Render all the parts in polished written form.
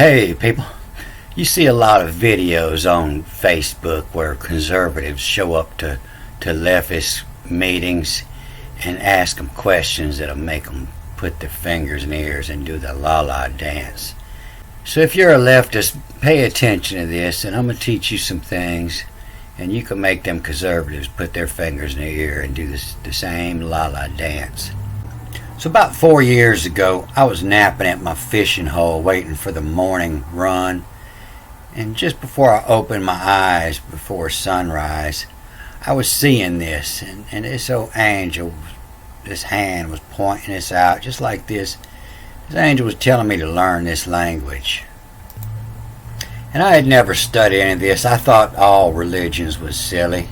Hey people, you see a lot of videos on Facebook where conservatives show up to leftist meetings and ask them questions that'll make them put their fingers in ears and do the la-la dance. So if you're a leftist, pay attention to this, and I'm going to teach you some things, and you can make them conservatives put their fingers in their ear and do the same la-la dance. So about 4 years ago, I was napping at my fishing hole waiting for the morning run, and just before I opened my eyes before sunrise, I was seeing this, and this old angel, this hand was pointing this out just like this. This angel was telling me to learn this language. And I had never studied any of this. I thought all religions was silly.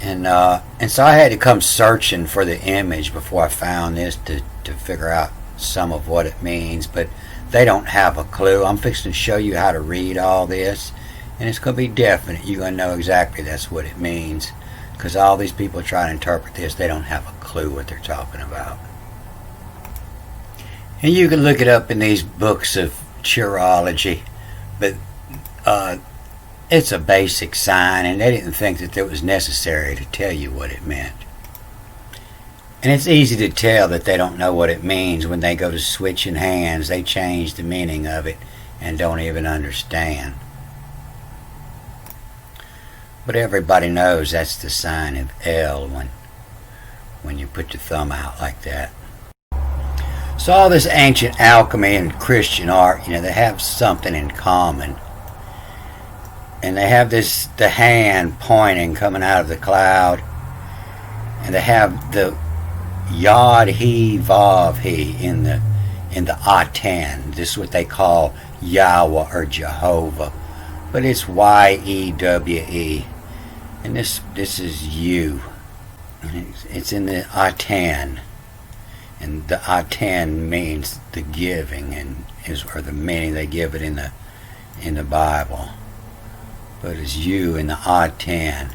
And so I had to come searching for the image before I found this to figure out some of what it means. But they don't have a clue. I'm fixing to show you how to read all this. And it's going to be definite. You're going to know exactly that's what it means. Because all these people trying to interpret this, they don't have a clue what they're talking about. And you can look it up in these books of chirology. But it's a basic sign, and they didn't think that it was necessary to tell you what it meant. And it's easy to tell that they don't know what it means when they go to switching hands. They change the meaning of it and don't even understand. But everybody knows that's the sign of L when you put your thumb out like that. So all this ancient alchemy and Christian art, they have something in common. And they have the hand pointing coming out of the cloud. And they have the Yod He Vav He in the Atan. This is what they call Yahweh or Jehovah. But it's Y-E-W-E. And this is you. And it's in the Atan. And the Atan means the giving, or the meaning they give it in the Bible. But it's you in the Atan.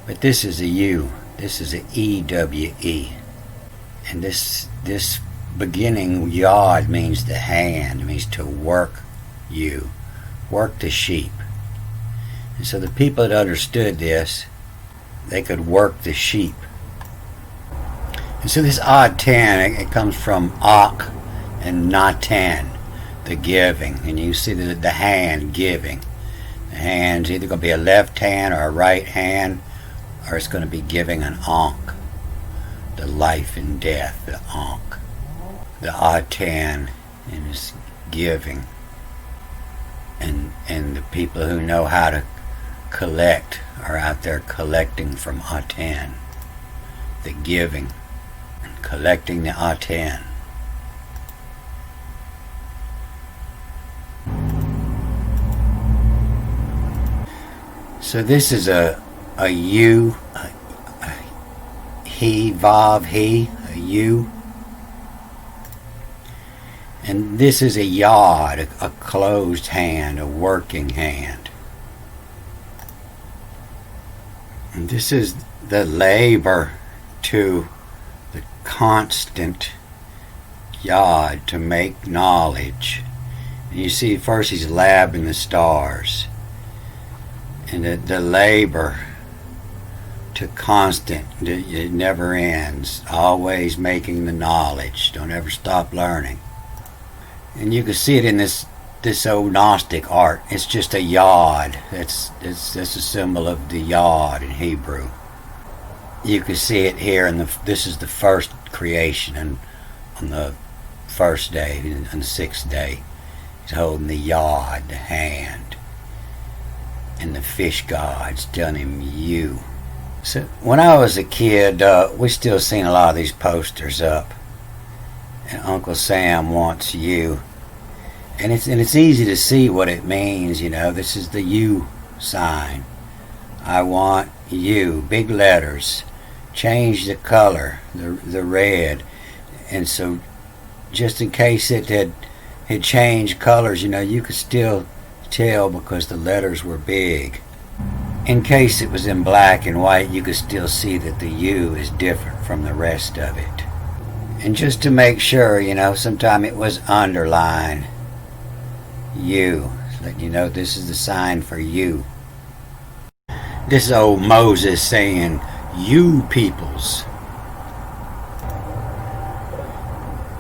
But this is a U. This is a E-W-E. And this beginning Yod means the hand. It means to work you. Work the sheep. And so the people that understood this, they could work the sheep. And so this Atan, it comes from Ak and Natan, the giving. And you see the hand giving. The hand's either going to be a left hand or a right hand, or it's going to be giving an Ankh, the life and death, the Ankh. The Atan is giving. And the people who know how to collect are out there collecting from Atan, the giving, and collecting the Atan. So this is a U, He, Vav, He, a U. And this is a Yod, a closed hand, a working hand. And this is the labor to the constant Yod to make knowledge. And you see first he's labbing the stars. And the labor to constant, it never ends, always making the knowledge, don't ever stop learning. And you can see it in this old Gnostic art. It's just a Yod. That's a symbol of the Yod in Hebrew. You can see it here, and this is the first creation, and on the first day, on the sixth day, he's holding the Yod, the hand. And the fish god's telling him you. So when I was a kid, we still seen a lot of these posters up. And Uncle Sam wants you. And it's easy to see what it means, This is the U sign. I want you. Big letters. Change the color, the red. And so just in case it had changed colors, you could still tell because the letters were big. In case it was in black and white, you could still see that the U is different from the rest of it. And just to make sure, sometimes it was underlined. You. Letting you know this is the sign for you. This is old Moses saying, you peoples.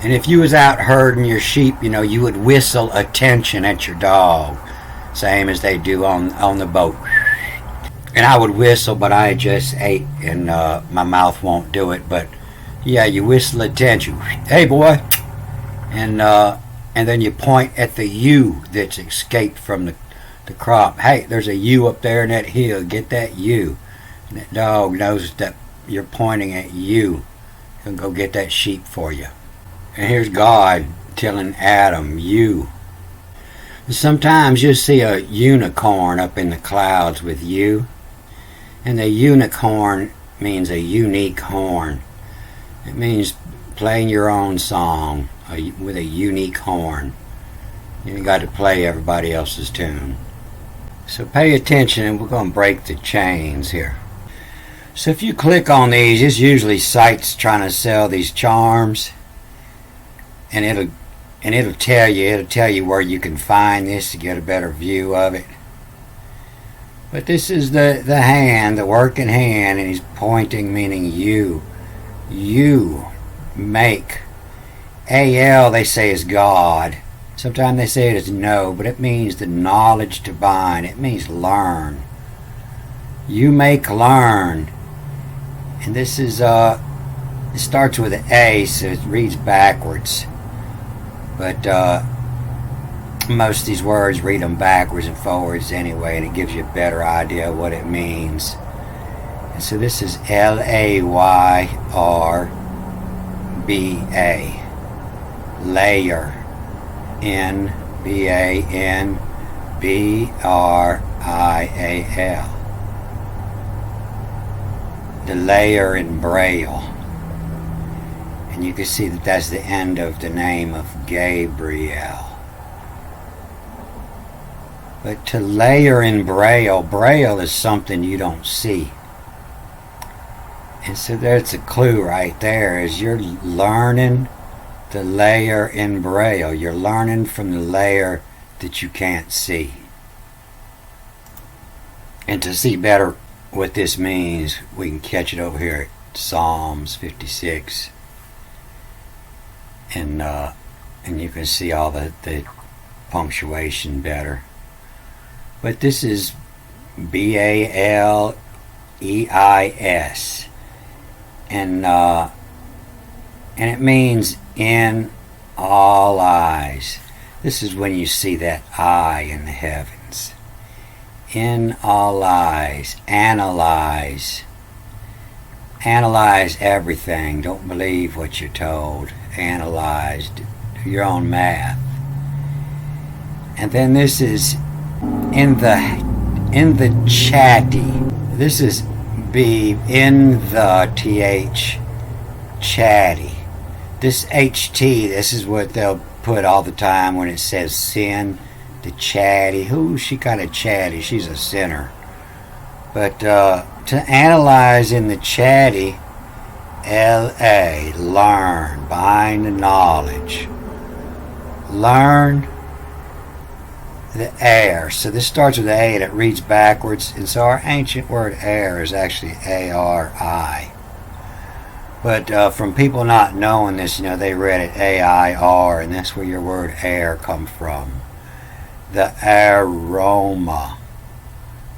And if you was out herding your sheep, you would whistle attention at your dog, same as they do on the boat. And I would whistle, but I just ate, and my mouth won't do it. But yeah, you whistle attention. Hey, boy. And then you point at the ewe that's escaped from the crop. Hey, there's a ewe up there in that hill. Get that ewe. And that dog knows that you're pointing at you. He'll go get that sheep for you. And here's God telling Adam, you. And sometimes you'll see a unicorn up in the clouds with you. And the unicorn means a unique horn. It means playing your own song with a unique horn. You got to play everybody else's tune. So pay attention, and we're going to break the chains here. So if you click on these, it's usually sites trying to sell these charms, and it'll tell you where you can find this to get a better view of it. But this is the hand, the working hand, and he's pointing, meaning you. You make. AL they say is God. Sometimes they say it is no, but it means the knowledge divine. It means learn. You make learn. And this is it starts with an A, so it reads backwards. But most of these words read them backwards and forwards anyway, and it gives you a better idea of what it means. And so this is LAYRBA. Layer. NBANBRIAL. The layer in Braille. And you can see that that's the end of the name of Gabriel. But to layer in Braille, Braille is something you don't see. And so there's a clue right there, is you're learning the layer in Braille. You're learning from the layer that you can't see. And to see better what this means, we can catch it over here at Psalms 56. And you can see all the punctuation better. But this is BALEIS. And it means in all eyes. This is when you see that eye in the heavens. In all eyes. Analyze. Analyze everything. Don't believe what you're told. Analyze. Do your own math. And then this is in the chatty. This is in the TH chatty. This HT, this is what they'll put all the time when it says sin. The chatty. Who she kind of chatty? She's a sinner. But to analyze in the chatty, LA, learn, behind the knowledge. Learn the air. So this starts with A and it reads backwards. And so our ancient word air is actually ARI. But from people not knowing this, they read it AIR, and that's where your word air comes from. The aroma.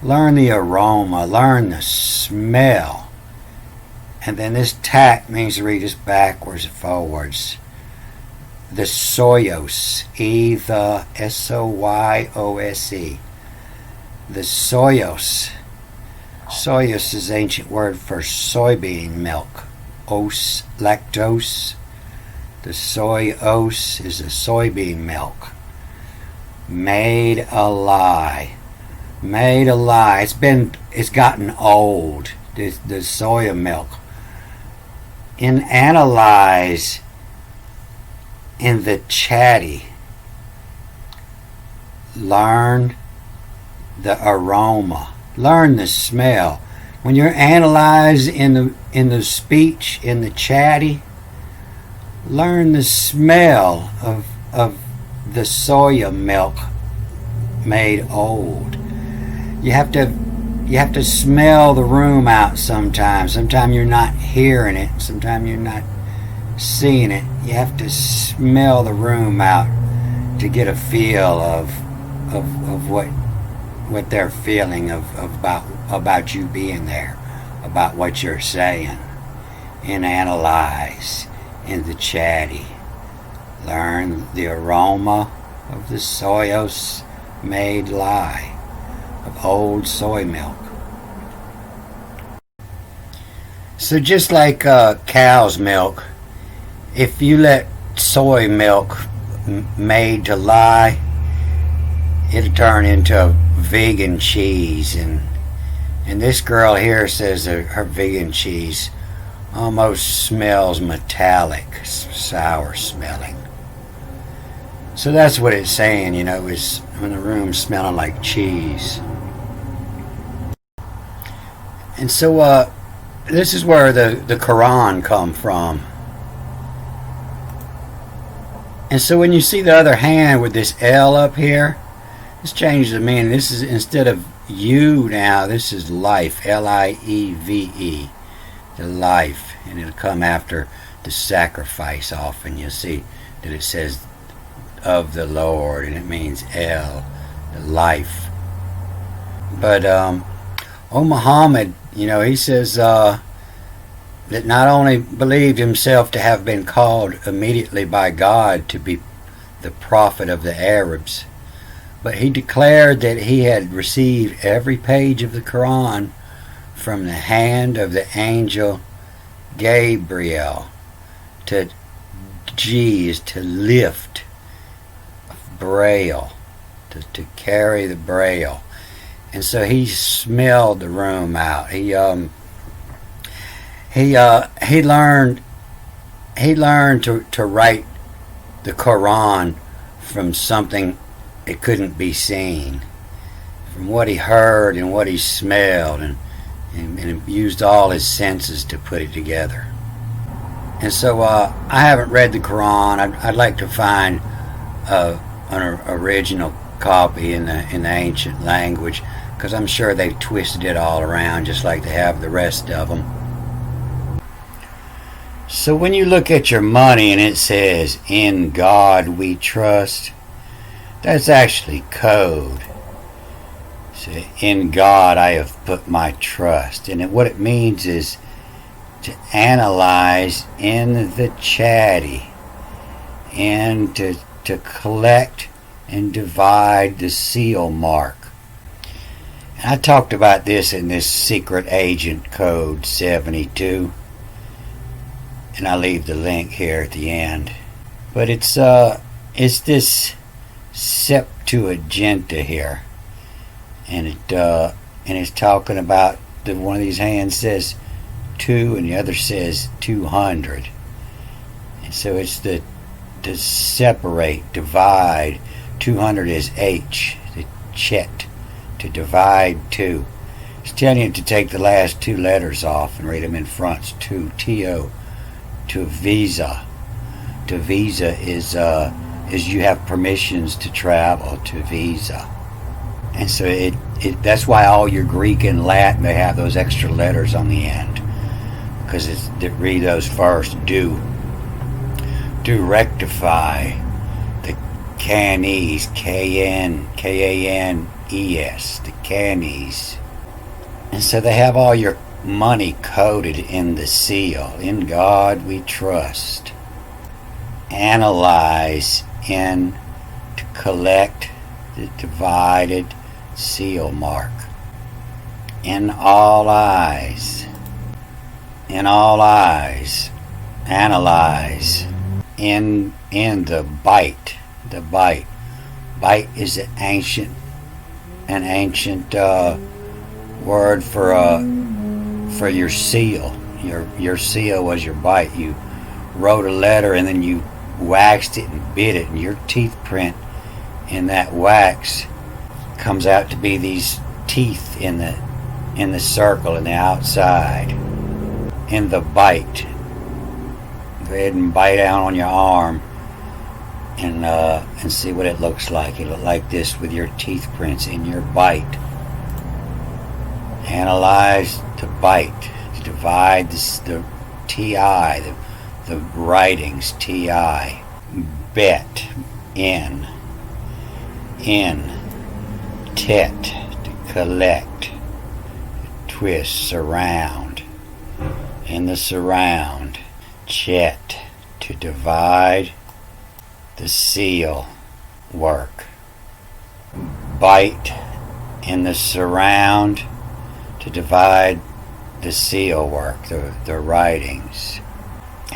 Learn the aroma. Learn the smell. And then this tack means to read this backwards and forwards. The soyos. The SOYOSE. The soyos. Soyos is the ancient word for soybean milk. Os, lactose. The soy-os is the soybean milk. Made a lie. Made a lie. It's gotten old. The soya milk. In analyze, in the chatty, learn the aroma. Learn the smell. When you're analyzed in the speech, in the chatty, learn the smell of the soya milk made old. You have to smell the room out sometimes. Sometimes you're not hearing it. Sometimes you're not seeing it. You have to smell the room out to get a feel of what they're feeling about you being there, about what you're saying, and analyze in the chatty. Learn the aroma of the soyos made lye of old soy milk. So just like cow's milk, if you let soy milk made to lye, it'll turn into vegan cheese. And this girl here says that her vegan cheese almost smells metallic, sour smelling. So that's what it's saying, is when the room's smelling like cheese. And so this is where the Quran come from. And so when you see the other hand with this L up here, this changes the meaning. This is, instead of you now, this is life, Lieve, the life. And it'll come after the sacrifice often. You'll see that it says of the Lord, and it means El, the life. But Muhammad, he says that not only believed himself to have been called immediately by God to be the prophet of the Arabs, but he declared that he had received every page of the Quran from the hand of the angel Gabriel. To G is to lift braille, to carry the braille. And so he smelled the room out. He learned to write the Quran from something it couldn't be seen, from what he heard and what he smelled, and used all his senses to put it together. And so I haven't read the Quran. I'd like to find an original copy in the ancient language, because I'm sure they've twisted it all around just like they have the rest of them. So when you look at your money and it says, "In God we trust," that's actually code. So, in God I have put my trust. And what it means is to analyze in the chatty, and to collect and divide the seal mark. And I talked about this in this secret agent code 72, and I'll leave the link here at the end. But it's this Septuaginta here, and it's talking about one of these hands says 2 and the other says 200, and so it's to separate, divide. 200 is H, the chet, to divide 2. It's telling you to take the last 2 letters off and read them in front. It's to visa. To visa is you have permissions to travel to visa. And so that's why all your Greek and Latin, they have those extra letters on the end, because read those first. Do rectify. The Canes, K-A-N-E-S, the Canes. And so they have all your money coded in the seal. In God we trust. Analyze in to collect the divided seal mark. In all eyes. In all eyes. Analyze. In the bite. The bite. Bite is an ancient word for your seal. Your seal was your bite. You wrote a letter and then you waxed it and bit it, and your teeth print in that wax comes out to be these teeth in the circle in the outside. In the bite. Go ahead and bite down on your arm. and see what it looks like. It'll look like this with your teeth prints in your bite. Analyze the bite. Divide the TI, the writings TI. Bet, in, tet, to collect, twist, surround, in the surround, chet, to divide, the seal, work, bite, in the surround, to divide the seal work, the writings,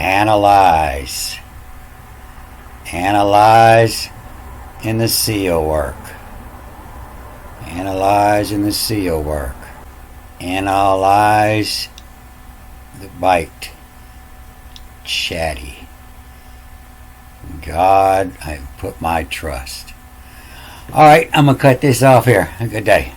analyze in the seal work, analyze in the seal work, analyze the bite, chatty. God, I put my trust. All right, I'm going to cut this off here. Have a good day.